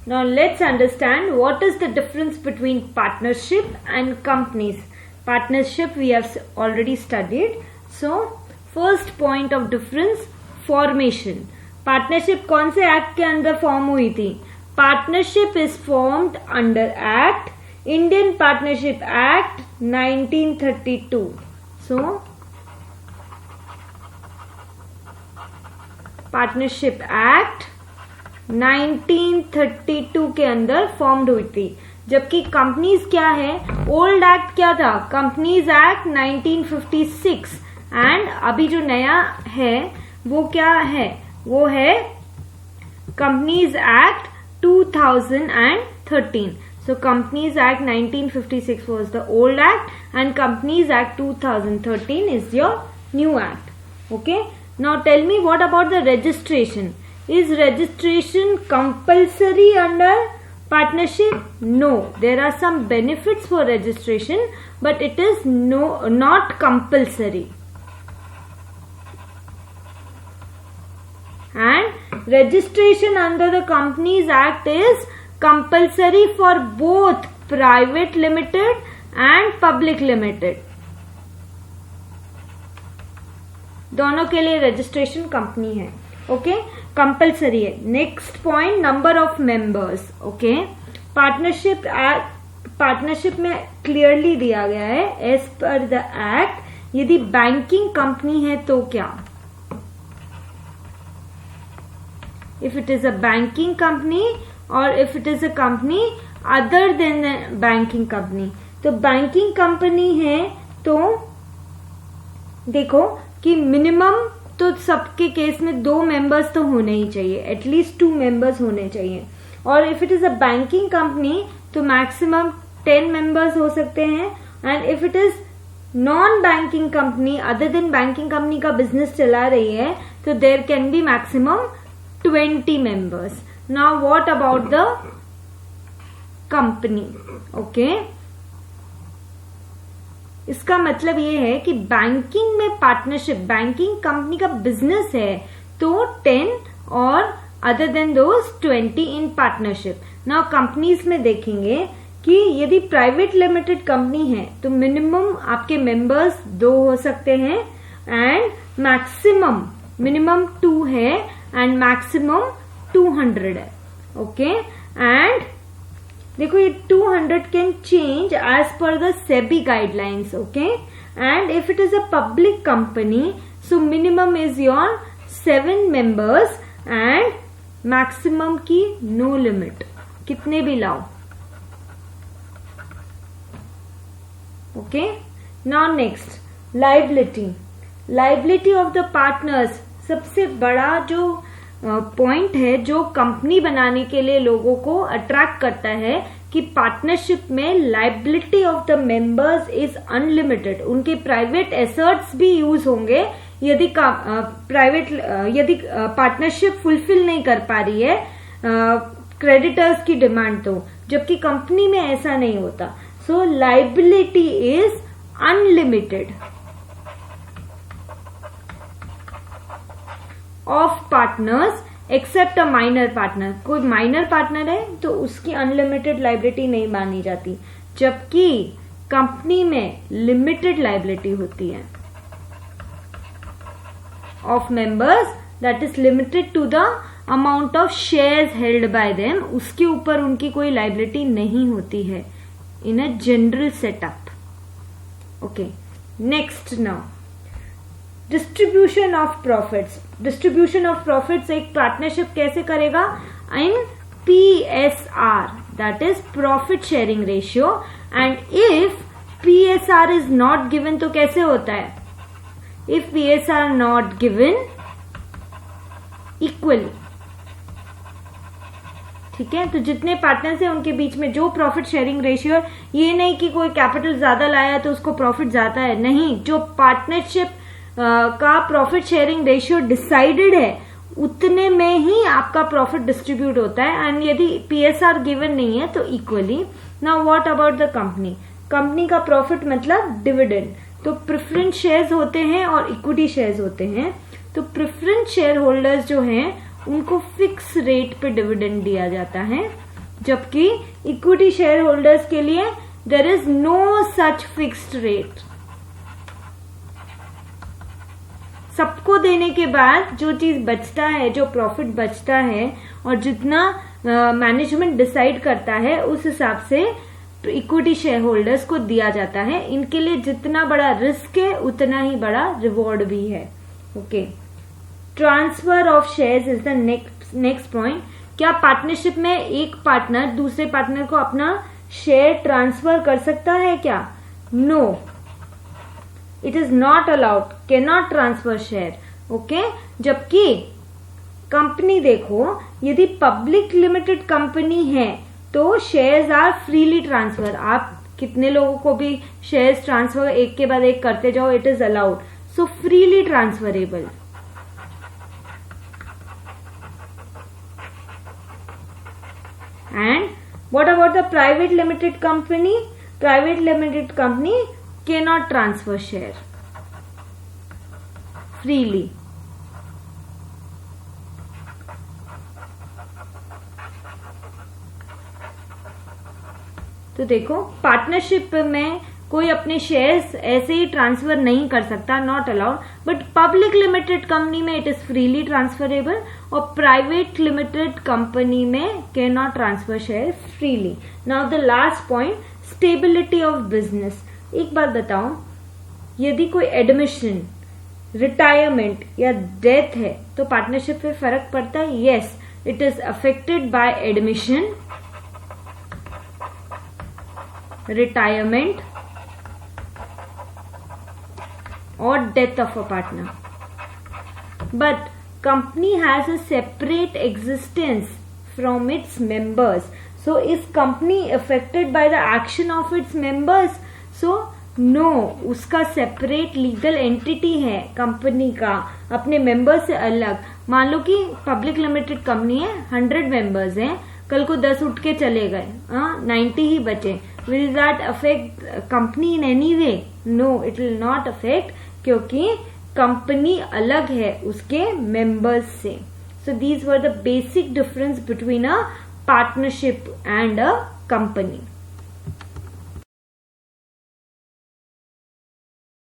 Now let's understand what is the difference between partnership and companies. Partnership we have already studied. So first point of difference, formation. Partnership कौन से act के अंदर form हुई थी? Partnership is formed under Act, Indian Partnership Act 1932. So partnership act 1932 के अंदर formed हुई थी. जबकि कंपनीज क्या है? ओल्ड एक्ट क्या था? Companies act 1956. एंड अभी जो नया है वो क्या है? वो है companies act 2013. So Companies Act 1956 was the old act and Companies Act 2013 is your new act. Okay. Now tell me, what about the registration? Is registration compulsory under partnership? No. There are some benefits for registration, but it is not compulsory. And registration under the Companies Act is compulsory for both private limited and public limited. दोनों के लिए registration company है. Okay, compulsory है. Next point, number of members. Okay, partnership में clearly दिया गया है as per the act. यदि बैंकिंग कंपनी है तो क्या? If it is a banking company और if it is a company other than banking company. तो बैंकिंग कंपनी है तो देखो कि मिनिमम तो सबके केस में 2 मेंबर्स तो होने ही चाहिए, एटलीस्ट 2 मेंबर्स होने चाहिए. और if it is a banking company तो मैक्सिमम 10 मेंबर्स हो सकते हैं. And if it is non banking company, other than banking company का बिजनेस चला रही है, तो there can be maximum 20 members. Now what about the company? Okay, इसका मतलब ये है कि बैंकिंग में पार्टनरशिप, बैंकिंग कंपनी का बिजनेस है तो 10 और other than those 20 in partnership. Now companies में देखेंगे कि यदि प्राइवेट लिमिटेड कंपनी है तो मिनिमम आपके मेंबर्स 2 हो सकते हैं एंड मैक्सिमम, मिनिमम 2 है एंड मैक्सिमम 200 है. ओके, एंड देखो ये 200 can change as per the SEBI guidelines. Okay, and if it is a public company so minimum is your 7 members and maximum की नो लिमिट, कितने भी लाओ. Okay, now next, liability. Liability of the partners सबसे बड़ा जो point है जो company बनाने के लिए लोगों को अट्रैक्ट करता है कि पार्टनरशिप में liability of the members is unlimited. उनके प्राइवेट एसेट्स भी यूज होंगे यदि यदि पार्टनरशिप फुलफिल नहीं कर पा रही है क्रेडिटर्स की डिमांड, तो जबकि कंपनी में ऐसा नहीं होता. So liability is unlimited of partners except a minor partner. कोई माइनर पार्टनर है तो उसकी अनलिमिटेड लाइबिलिटी नहीं मानी जाती, जबकि कंपनी में लिमिटेड लाइबिलिटी होती है of members, that is limited to the amount of shares held by them. उसके ऊपर उनकी कोई लाइबिलिटी नहीं होती है in a general setup. Okay, next, now distribution of profits. Distribution of profits एक पार्टनरशिप कैसे करेगा? In PSR, that is profit sharing ratio. And if PSR is not given तो कैसे होता है? If PSR not given equally. ठीक है, तो जितने पार्टनर्स हैं उनके बीच में जो प्रॉफिट शेयरिंग रेशियो है, ये नहीं कि कोई कैपिटल ज्यादा लाया तो उसको प्रॉफिट ज्यादा है, नहीं. जो पार्टनरशिप का प्रॉफिट शेयरिंग रेशियो डिसाइडेड है उतने में ही आपका प्रॉफिट डिस्ट्रीब्यूट होता है. एंड यदि PSR गिवन नहीं है तो equally. Now what about the company? Company का प्रॉफिट मतलब डिविडेंड. तो प्रेफरेंस शेयर्स होते हैं और इक्विटी शेयर्स होते हैं. तो प्रेफरेंस शेयर होल्डर्स जो हैं उनको फिक्स रेट पे डिविडेंड दिया जाता है जबकि इक्विटी शेयर होल्डर्स के लिए there is no such fixed rate. सबको देने के बाद जो चीज बचता है, जो प्रॉफिट बचता है और जितना मैनेजमेंट डिसाइड करता है उस हिसाब से इक्विटी शेयर होल्डर्स को दिया जाता है। इनके लिए जितना बड़ा रिस्क है उतना ही बड़ा रिवॉर्ड भी है। Okay, transfer of shares is the next point. क्या पार्टनरशिप में एक पार्टनर दूसरे पार्टनर को अपना शेयर ट्रांसफर कर सकता है क्या? No, it is not allowed, can not transfer share. Okay, जबकि कंपनी देखो, यदि पब्लिक लिमिटेड कंपनी है तो शेयर्स आर फ्रीली ट्रांसफर। आप कितने लोगों को भी शेयर्स ट्रांसफर एक के बाद एक करते जाओ, it is allowed, so freely transferable. And what about the private limited company? Private limited company cannot transfer share freely. तो देखो, पार्टनरशिप में कोई अपने शेयर्स ऐसे ही ट्रांसफर नहीं कर सकता, not allowed, but public limited company में इट इज फ्रीली ट्रांसफरेबल और प्राइवेट लिमिटेड कंपनी में can not transfer share freely. Now the last point, stability of business. एक बात बताओ, यदि कोई एडमिशन, रिटायरमेंट या डेथ है तो पार्टनरशिप पे फर्क पड़ता है? Yes, it is affected by admission, retirement or death of a partner, but company has a separate existence from its members. So is company affected by the action of its members? So no, उसका separate legal entity है company का, अपने members से अलग। मान लो कि public limited company है, 100 members हैं, कल को 10 उठ के चले गए, 90 ही बचे, will that affect company in any way? No, it will not affect, क्योंकि कंपनी अलग है उसके मेंबर्स से। So these were the basic difference between a partnership and a company.